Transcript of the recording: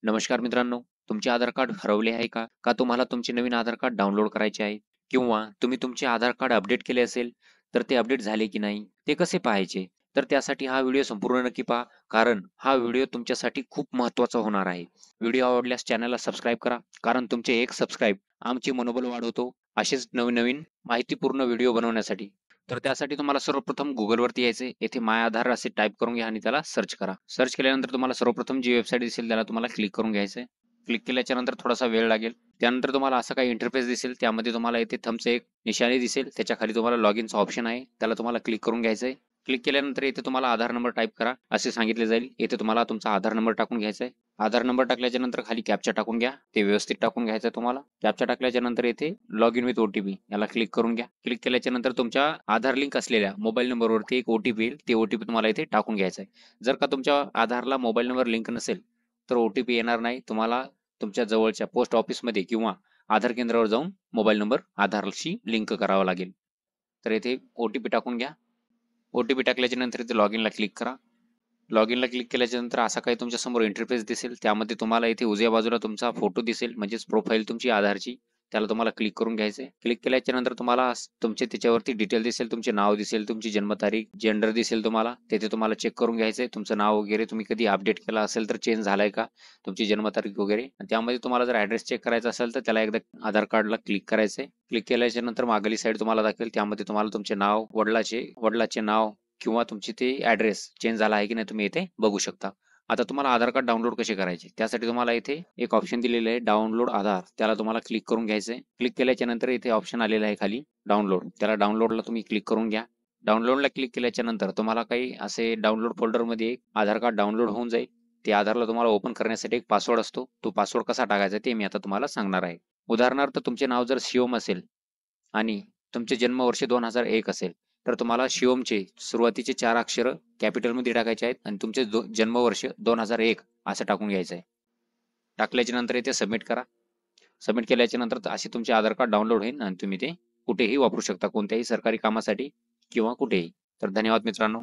नमस्कार मित्रांनो, तुमचे आधार कार्ड हरवले आहे का? का तुम्हाला तुमचे नवीन आधार कार्ड डाउनलोड करायचे आहे? किंवा तुम्ही तुमचे आधार कार्ड अपडेट केले असेल, तर ते अपडेट झाले की नाही? ते कसे पाहायचे? तर त्यासाठी हा व्हिडिओ संपूर्ण नक्की पहा, कारण हा व्हिडिओ तुमच्यासाठी खूप महत्त्वाचा होणार आहे. व्हिडिओ आवडल्यास चॅनलला सबस्क्राईब करा, कारण तुमचे एक सबस्क्राईब आमचे मनोबल वाढवतो, असेच नवीन-नवीन माहितीपूर्ण व्हिडिओ बनवण्यासाठी. तर त्यासाठी तुम्हाला सर्वप्रथम Googleवरती यायचं आहे. येथे माय आधार असे टाइप करून घ्या आणि त्याला सर्च करा. सर्च केल्यानंतर तुम्हाला सर्वप्रथम जी वेबसाईट दिसेल त्याला तुम्हाला क्लिक करून घ्यायचं आहे. क्लिक केल्याच्या नंतर थोडासा वेळ लागेल. त्यानंतर तुम्हाला असा काही इंटरफेस दिसेल. त्यामध्ये तुम्हाला इथे थंबचं एक निशाणी दिसेल. त्याच्या खाली तुम्हाला लॉगिनचं ऑप्शन आहे. त्याला तुम्हाला क्लिक करून घ्यायचं आहे. क्लिक केल्यानंतर इथे तुम्हाला आधार नंबर टाइप करा असे सांगितले जाईल. इथे तुम्हाला तुमचा आधार नंबर टाकून घ्यायचा आहे. आधार नंबर टाकल्याच्या नंतर खाली कॅप्चा टाकून घ्या. ते व्यवस्थित टाकून घ्यायचं आहे तुम्हाला. कॅप्चा टाकल्याच्या नंतर इथे लॉग इन विथ ओटीपी याला क्लिक करून घ्या. क्लिक केल्याच्या नंतर तुमच्या आधार लिंक असलेल्या मोबाईल नंबरवरती एक ओटीपी येईल. ते ओटीपी तुम्हाला इथे टाकून घ्यायचा आहे. जर का तुमच्या आधारला मोबाईल नंबर लिंक नसेल, तर ओटीपी येणार नाही. तुम्हाला तुमच्या जवळच्या पोस्ट ऑफिसमध्ये किंवा आधार केंद्रावर जाऊन मोबाईल नंबर आधारशी लिंक करावा लागेल. तर इथे ओटीपी टाकून घ्या. ओटीपी टाकल्याच्या नंतर इथे लॉग इनला क्लिक करा. लॉग इनला क्लिक केल्याच्या नंतर असा काही तुमच्या समोर इंटरफेस दिसेल. त्यामध्ये तुम्हाला इथे उजव्या बाजूला तुमचा फोटो दिसेल, म्हणजेच प्रोफाईल तुमची आधारची. त्याला तुम्हाला क्लिक करून घ्यायचं आहे. क्लिक केल्याच्या नंतर तुम्हाला तुमचे त्याच्यावरती डिटेल दिसेल, तुमचे नाव दिसेल, तुमची जन्मतारीख, जेंडर दिसेल तुम्हाला. तेथे तुम्हाला चेक करून घ्यायचं आहे. तुमचं नाव वगैरे तुम्ही कधी अपडेट केला असेल तर चेंज झालाय का? तुमची जन्मतारीख वगैरे. आणि त्यामध्ये तुम्हाला जर ॲड्रेस चेक करायचा असेल तर त्याला एकदा आधार कार्डला क्लिक करायचं आहे. क्लिक केल्याच्या नंतर मागली साईड तुम्हाला दाखवेल. त्यामध्ये तुम्हाला तुमचे नाव, वडिलाचे नाव किंवा तुमची ते ॲड्रेस चेंज झाला आहे की नाही तुम्ही इथे बघू शकता. आता तुम्हाला आधार कार्ड डाउनलोड कसे करायचे? त्यासाठी तुम्हाला इथे एक ऑप्शन दिलेलं आहे डाउनलोड आधार. त्याला तुम्हाला क्लिक करून घ्यायचं आहे. क्लिक केल्याच्या नंतर इथे ऑप्शन आलेलं आहे खाली डाउनलोड. त्याला डाउनलोडला तुम्ही क्लिक करून घ्या. डाउनलोडला क्लिक केल्याच्या नंतर तुम्हाला काही असे डाउनलोड फोल्डरमध्ये आधार कार्ड डाउनलोड होऊन जाईल. ते आधारला तुम्हाला ओपन करण्यासाठी एक पासवर्ड असतो. तो पासवर्ड कसा टाकायचा ते मी आता तुम्हाला सांगणार आहे. उदाहरणार्थ तुमचे नाव जर शिवम असेल आणि तुमचे जन्मवर्ष 2001 असेल, तर तुम्हाला शिवमचे सुरुवातीचे 4 अक्षरं कॅपिटलमध्ये टाकायचे आहेत आणि तुमचे जन्मवर्ष 2001 असं टाकून घ्यायचं आहे. टाकल्याच्या नंतर इथे सबमिट करा. सबमिट केल्याच्या नंतर असे तुमचे आधार कार्ड डाउनलोड होईल आणि तुम्ही ते कुठेही वापरू शकता, कोणत्याही सरकारी कामासाठी किंवा कुठेही. तर धन्यवाद मित्रांनो.